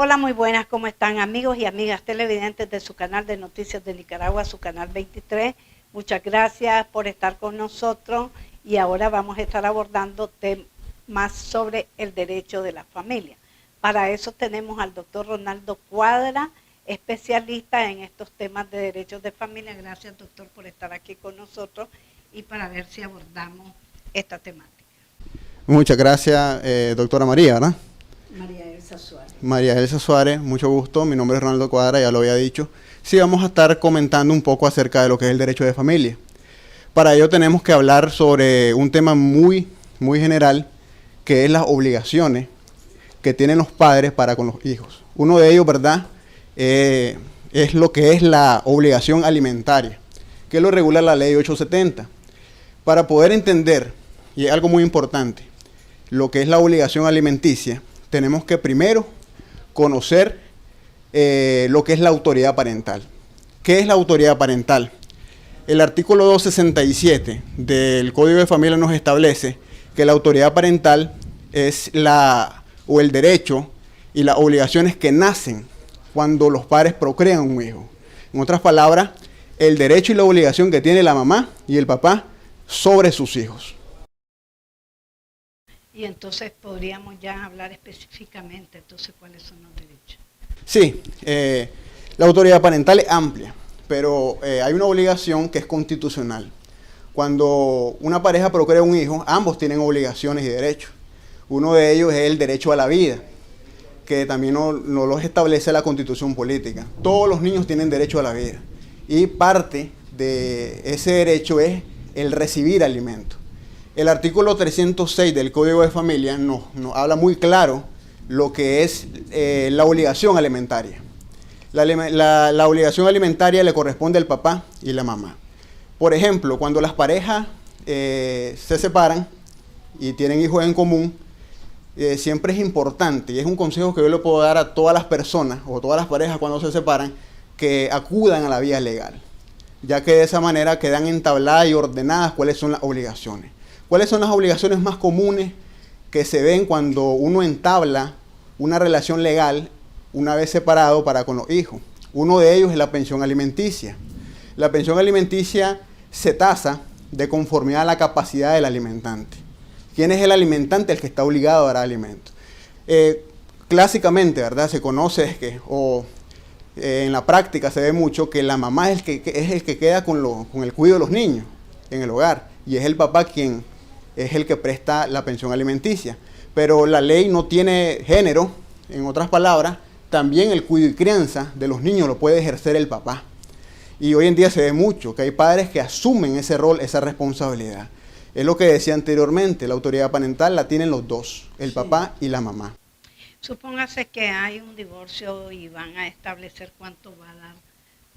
Hola, muy buenas, ¿cómo están amigos y amigas televidentes de su canal de Noticias de Nicaragua, su canal 23? Muchas gracias por estar con nosotros y ahora vamos a estar abordando temas sobre el derecho de la familia. Para eso tenemos al doctor Ronaldo Cuadra, especialista en estos temas de derechos de familia. Gracias, doctor, por estar aquí con nosotros y para ver si abordamos esta temática. Muchas gracias, doctora María, ¿verdad? María Elsa Suárez. María Elsa Suárez, mucho gusto. Mi nombre es Ronaldo Cuadra, ya lo había dicho. Sí, vamos a estar comentando un poco acerca de lo que es el derecho de familia. Para ello tenemos que hablar sobre un tema muy general, que es las obligaciones que tienen los padres para con los hijos. Uno de ellos, ¿verdad?, es lo que es la obligación alimentaria, que lo regula la ley 870. Para poder entender, y es algo muy importante, lo que es la obligación alimenticia, tenemos que primero conocer lo que es la autoridad parental. ¿Qué es la autoridad parental? El artículo 267 del Código de Familia nos establece que la autoridad parental es el derecho y las obligaciones que nacen cuando los padres procrean un hijo. En otras palabras, el derecho y la obligación que tiene la mamá y el papá sobre sus hijos. Y entonces podríamos ya hablar específicamente, entonces, ¿cuáles son los derechos? Sí, la autoridad parental es amplia, pero hay una obligación que es constitucional. Cuando una pareja procrea un hijo, ambos tienen obligaciones y derechos. Uno de ellos es el derecho a la vida, que también nos lo establece la Constitución política. Todos los niños tienen derecho a la vida y parte de ese derecho es el recibir alimento. El artículo 306 del Código de Familia nos habla muy claro lo que es la obligación alimentaria. La obligación alimentaria le corresponde al papá y la mamá. Por ejemplo, cuando las parejas se separan y tienen hijos en común, siempre es importante, y es un consejo que yo le puedo dar a todas las personas o todas las parejas cuando se separan, que acudan a la vía legal, ya que de esa manera quedan entabladas y ordenadas cuáles son las obligaciones. ¿Cuáles son las obligaciones más comunes que se ven cuando uno entabla una relación legal una vez separado para con los hijos? Uno de ellos es la pensión alimenticia. La pensión alimenticia se tasa de conformidad a la capacidad del alimentante. ¿Quién es el alimentante? El que está obligado a dar alimento. Clásicamente, ¿verdad?, se conoce en la práctica se ve mucho que la mamá es el que queda con el cuidado de los niños en el hogar y es el papá quien es el que presta la pensión alimenticia. Pero la ley no tiene género, en otras palabras, también el cuidado y crianza de los niños lo puede ejercer el papá. Y hoy en día se ve mucho que hay padres que asumen ese rol, esa responsabilidad. Es lo que decía anteriormente, la autoridad parental la tienen los dos, el papá y la mamá. Supóngase que hay un divorcio y van a establecer cuánto va a dar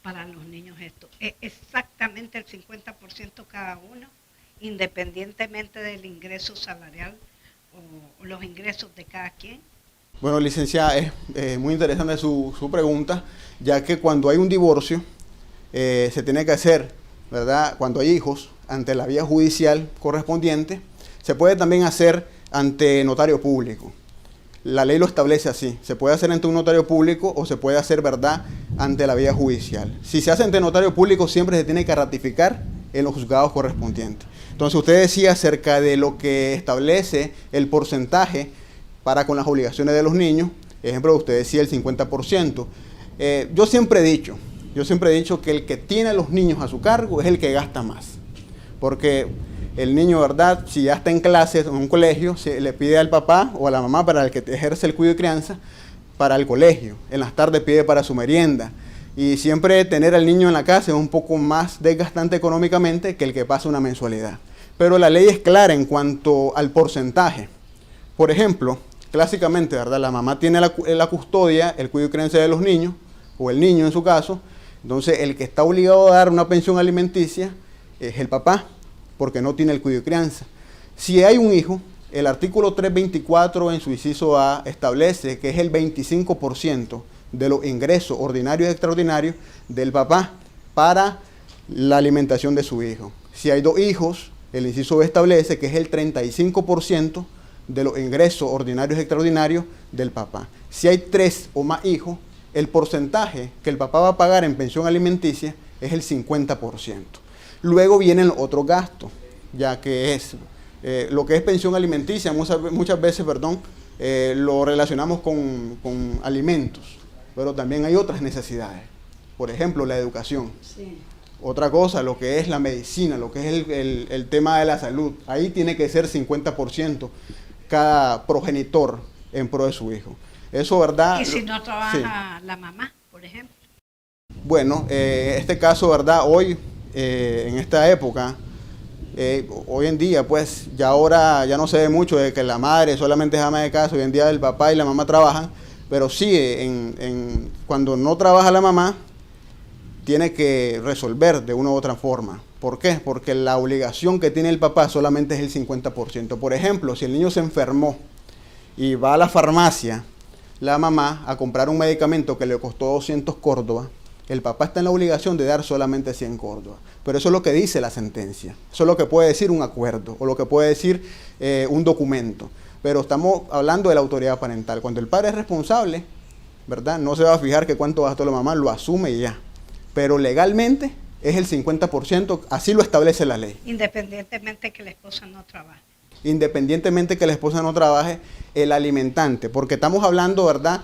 para los niños esto. ¿Es exactamente el 50% cada uno, independientemente del ingreso salarial o los ingresos de cada quien? Bueno, licenciada, es muy interesante su pregunta, ya que cuando hay un divorcio, se tiene que hacer, ¿verdad?, cuando hay hijos, ante la vía judicial correspondiente. Se puede también hacer ante notario público. La ley lo establece así. Se puede hacer ante un notario público o se puede hacer, ¿verdad?, ante la vía judicial. Si se hace ante notario público, siempre se tiene que ratificar en los juzgados correspondientes. Entonces, usted decía acerca de lo que establece el porcentaje para con las obligaciones de los niños. Ejemplo, usted decía el 50%. Yo siempre he dicho que el que tiene a los niños a su cargo es el que gasta más. Porque el niño, ¿verdad?, si ya está en clase en un colegio, se le pide al papá o a la mamá para el que ejerce el cuidado y crianza para el colegio. En las tardes pide para su merienda. Y siempre tener al niño en la casa es un poco más desgastante económicamente que el que pasa una mensualidad. Pero la ley es clara en cuanto al porcentaje. Por ejemplo, clásicamente, ¿verdad?, la mamá tiene la custodia, el cuidado y crianza de los niños, o el niño en su caso. Entonces, el que está obligado a dar una pensión alimenticia es el papá, porque no tiene el cuidado y crianza. Si hay un hijo, el artículo 324 en su inciso A establece que es el 25% de los ingresos ordinarios y extraordinarios del papá para la alimentación de su hijo. Si hay dos hijos, el inciso B establece que es el 35% de los ingresos ordinarios y extraordinarios del papá. Si hay 3 o más hijos, el porcentaje que el papá va a pagar en pensión alimenticia es el 50%. Luego vienen los otros gastos, ya que es lo que es pensión alimenticia, muchas veces, lo relacionamos con alimentos, pero también hay otras necesidades. Por ejemplo, la educación. Sí. Otra cosa, lo que es la medicina, lo que es el tema de la salud. Ahí tiene que ser 50% cada progenitor en pro de su hijo. Eso, ¿verdad? Y si no trabaja la mamá, por ejemplo. Bueno, este caso, ¿verdad? Hoy, en esta época, hoy en día, pues, ahora ya no se ve mucho de que la madre solamente es ama de casa. Hoy en día el papá y la mamá trabajan, pero sí, cuando no trabaja la mamá, tiene que resolver de una u otra forma. ¿Por qué? Porque la obligación que tiene el papá solamente es el 50%. Por ejemplo, si el niño se enfermó y va a la farmacia, la mamá, a comprar un medicamento que le costó 200 córdobas, el papá está en la obligación de dar solamente 100 córdobas. Pero eso es lo que dice la sentencia. Eso es lo que puede decir un acuerdo o lo que puede decir un documento. Pero estamos hablando de la autoridad parental. Cuando el padre es responsable, ¿verdad? No se va a fijar que cuánto gastó la mamá, lo asume y ya. Pero legalmente es el 50%, así lo establece la ley. Independientemente que la esposa no trabaje. Independientemente que la esposa no trabaje, el alimentante, porque estamos hablando, ¿verdad?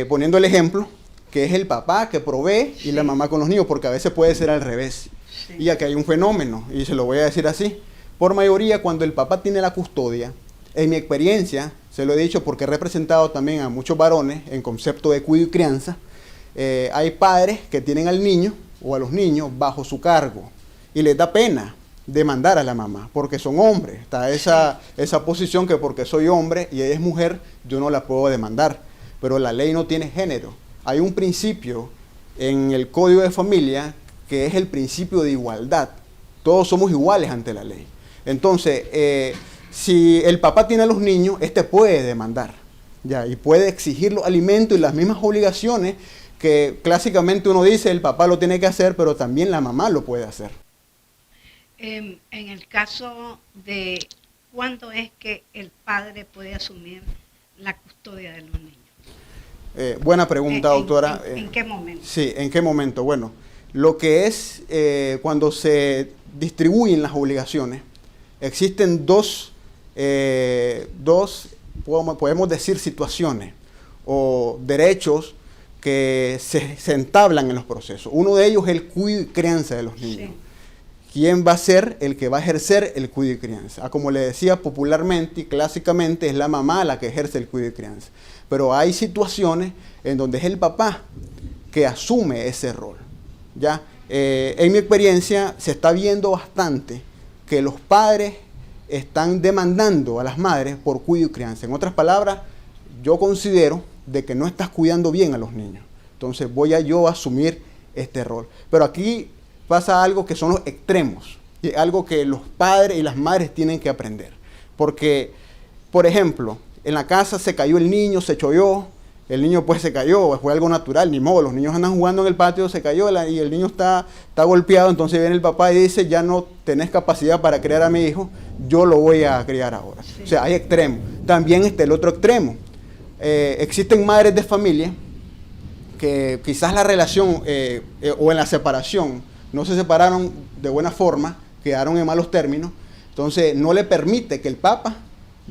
Poniendo el ejemplo, que es el papá que provee y la mamá con los niños, porque a veces puede ser al revés. Sí. Y aquí hay un fenómeno, y se lo voy a decir así. Por mayoría, cuando el papá tiene la custodia, en mi experiencia, se lo he dicho porque he representado también a muchos varones en concepto de cuidado y crianza, hay padres que tienen al niño o a los niños bajo su cargo y les da pena demandar a la mamá porque son hombres. Está esa posición que porque soy hombre y ella es mujer, yo no la puedo demandar. Pero la ley no tiene género. Hay un principio en el Código de Familia que es el principio de igualdad. Todos somos iguales ante la ley. Entonces, si el papá tiene a los niños, este puede demandar, ¿ya? Y puede exigir los alimentos y las mismas obligaciones que clásicamente uno dice el papá lo tiene que hacer, pero también la mamá lo puede hacer. En el caso de cuándo es que el padre puede asumir la custodia de los niños. Buena pregunta, doctora. ¿En qué momento? Sí, ¿en qué momento? Bueno, lo que es cuando se distribuyen las obligaciones, existen dos, podemos decir, situaciones o derechos que se entablan en los procesos. Uno de ellos es el cuidado y crianza de los niños. Sí. ¿Quién va a ser el que va a ejercer el cuidado y crianza? Como le decía popularmente y clásicamente, es la mamá la que ejerce el cuidado y crianza. Pero hay situaciones en donde es el papá que asume ese rol, ¿ya? En mi experiencia se está viendo bastante que los padres están demandando a las madres por cuidado y crianza. En otras palabras, yo considero de que no estás cuidando bien a los niños. Entonces voy a yo asumir este rol. Pero aquí pasa algo que son los extremos. Y algo que los padres y las madres tienen que aprender. Porque, por ejemplo, en la casa se cayó el niño, se cholló. El niño pues se cayó, fue algo natural, ni modo. Los niños andan jugando en el patio, se cayó y el niño está golpeado. Entonces viene el papá y dice, ya no tenés capacidad para criar a mi hijo, yo lo voy a criar ahora. Sí. O sea, hay extremos. También está el otro extremo. Existen madres de familia que quizás la relación o en la separación no se separaron de buena forma, quedaron en malos términos, entonces no le permite que el papá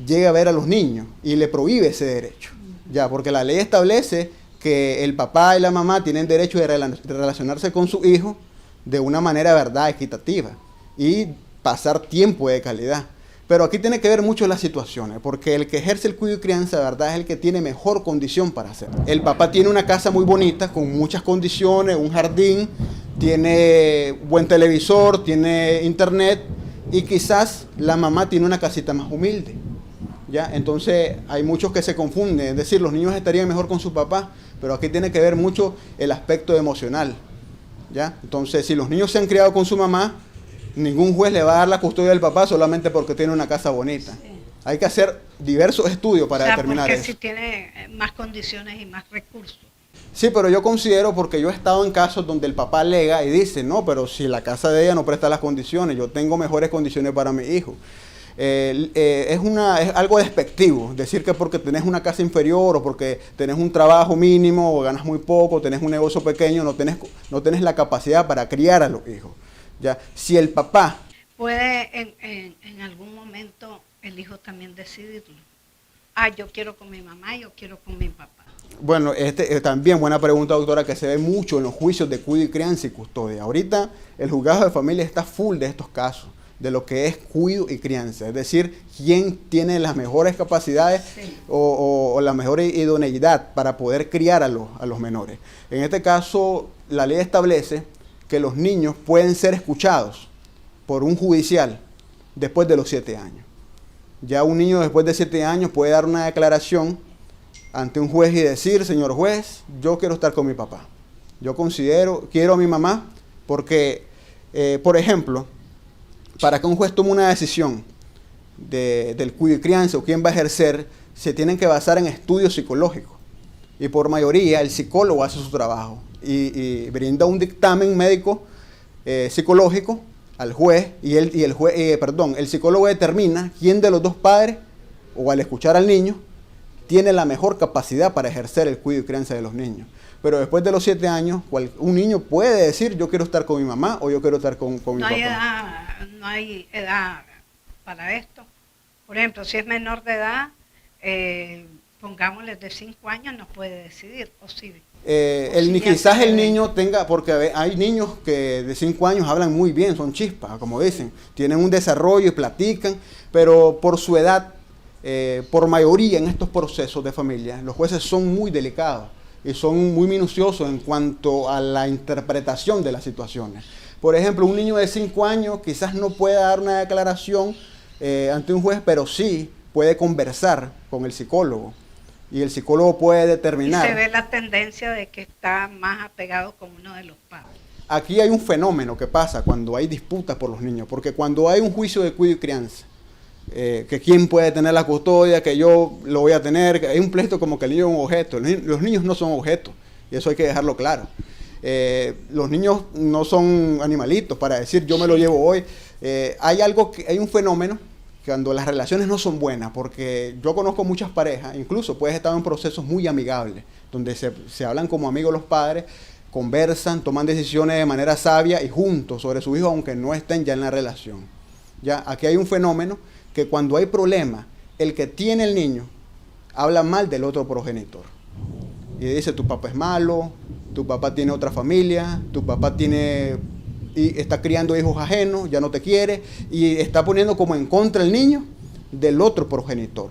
llegue a ver a los niños y le prohíbe ese derecho, ya, porque la ley establece que el papá y la mamá tienen derecho de relacionarse con su hijo de una manera, verdad, equitativa y pasar tiempo de calidad. Pero aquí tiene que ver mucho las situaciones, porque el que ejerce el cuidado y crianza, de verdad, es el que tiene mejor condición para hacerlo. El papá tiene una casa muy bonita, con muchas condiciones, un jardín, tiene buen televisor, tiene internet, y quizás la mamá tiene una casita más humilde, ¿ya? Entonces hay muchos que se confunden, es decir, los niños estarían mejor con su papá, pero aquí tiene que ver mucho el aspecto emocional, ¿ya? Entonces, si los niños se han criado con su mamá, ningún juez le va a dar la custodia del papá solamente porque tiene una casa bonita. Sí. Hay que hacer diversos estudios para determinar eso. Porque si tiene más condiciones y más recursos. Sí, pero yo considero, porque yo he estado en casos donde el papá alega y dice, no, pero si la casa de ella no presta las condiciones, yo tengo mejores condiciones para mi hijo. Es algo despectivo decir que porque tenés una casa inferior o porque tenés un trabajo mínimo o ganas muy poco, tenés un negocio pequeño, no tenés la capacidad para criar a los hijos. ¿Ya? Si el papá... ¿Puede en algún momento el hijo también decidirlo? Yo quiero con mi mamá, yo quiero con mi papá. Bueno, también buena pregunta, doctora, que se ve mucho en los juicios de cuidado y crianza y custodia. Ahorita el juzgado de familia está full de estos casos, de lo que es cuidado y crianza, es decir, quién tiene las mejores capacidades o la mejor idoneidad para poder criar a los menores. En este caso, la ley establece que los niños pueden ser escuchados por un judicial después de los 7 años. Ya un niño después de 7 años puede dar una declaración ante un juez y decir, señor juez, yo quiero estar con mi papá. Yo quiero a mi mamá porque, por ejemplo, para que un juez tome una decisión del cuidado y crianza o quién va a ejercer, se tienen que basar en estudios psicológicos. Y por mayoría el psicólogo hace su trabajo y brinda un dictamen médico psicológico al juez el psicólogo determina quién de los dos padres o al escuchar al niño tiene la mejor capacidad para ejercer el cuidado y crianza de los niños. Pero después de los 7 años, un niño puede decir, yo quiero estar con mi mamá o yo quiero estar con mi papá. No hay edad para esto. Por ejemplo, si es menor de edad, pongámosle de 5 años, no puede decidir, o sí. Quizás el niño tenga, porque hay niños que de 5 años hablan muy bien, son chispas, como dicen, tienen un desarrollo y platican, pero por su edad, por mayoría en estos procesos de familia, los jueces son muy delicados y son muy minuciosos en cuanto a la interpretación de las situaciones. Por ejemplo, un niño de 5 años quizás no pueda dar una declaración ante un juez, pero sí puede conversar con el psicólogo. Y el psicólogo puede determinar. Y se ve la tendencia de que está más apegado con uno de los padres. Aquí hay un fenómeno que pasa cuando hay disputas por los niños, porque cuando hay un juicio de cuidado y crianza, que quién puede tener la custodia, que yo lo voy a tener, que hay un pleito como que el niño es un objeto. Los niños no son objetos, y eso hay que dejarlo claro. Los niños no son animalitos para decir yo me lo llevo hoy. Hay un fenómeno cuando las relaciones no son buenas, porque yo conozco muchas parejas, incluso puedes estar en procesos muy amigables, donde se hablan como amigos los padres, conversan, toman decisiones de manera sabia y juntos sobre su hijo, aunque no estén ya en la relación. Ya, aquí hay un fenómeno que cuando hay problemas, el que tiene el niño habla mal del otro progenitor. Y dice, tu papá es malo, tu papá tiene otra familia, tu papá y está criando hijos ajenos, ya no te quiere, y está poniendo como en contra el niño del otro progenitor.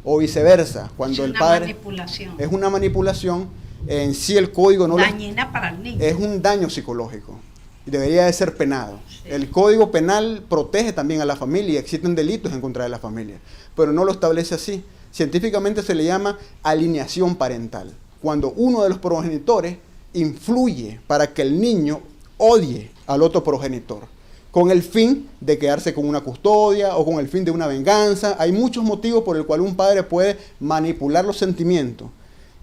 O viceversa, cuando el padre... Manipulación. Es una manipulación, en sí el código no... Dañina para el niño. Es un daño psicológico, y debería de ser penado. Sí. El código penal protege también a la familia, y existen delitos en contra de la familia, pero no lo establece así. Científicamente se le llama alineación parental, cuando uno de los progenitores influye para que el niño odie al otro progenitor, con el fin de quedarse con una custodia o con el fin de una venganza. Hay muchos motivos por el cual un padre puede manipular los sentimientos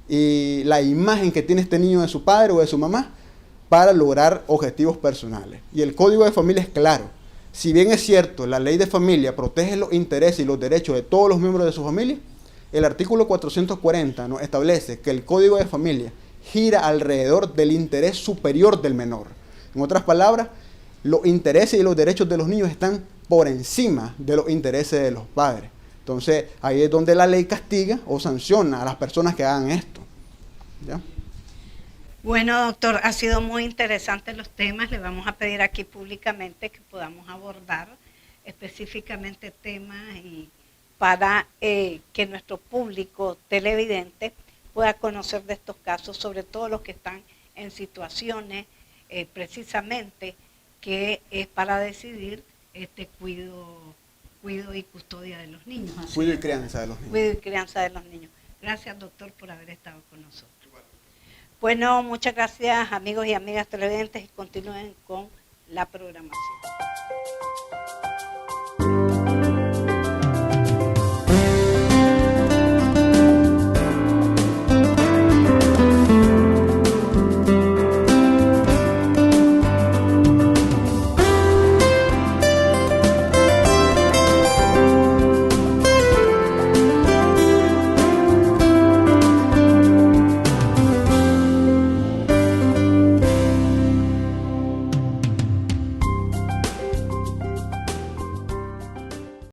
y la imagen que tiene este niño de su padre o de su mamá para lograr objetivos personales. Y el código de familia es claro. Si bien es cierto, la ley de familia protege los intereses y los derechos de todos los miembros de su familia, el artículo 440 nos establece que el código de familia gira alrededor del interés superior del menor. En otras palabras, los intereses y los derechos de los niños están por encima de los intereses de los padres. Entonces, ahí es donde la ley castiga o sanciona a las personas que hagan esto. ¿Ya? Bueno, doctor, ha sido muy interesante los temas. Le vamos a pedir aquí públicamente que podamos abordar específicamente temas y para que nuestro público televidente pueda conocer de estos casos, sobre todo los que están en situaciones precisamente que es para decidir cuido y custodia de los niños. Cuido y crianza de los niños. Cuido y crianza de los niños. Gracias, doctor, por haber estado con nosotros. Bueno, muchas gracias, amigos y amigas televidentes, y continúen con la programación.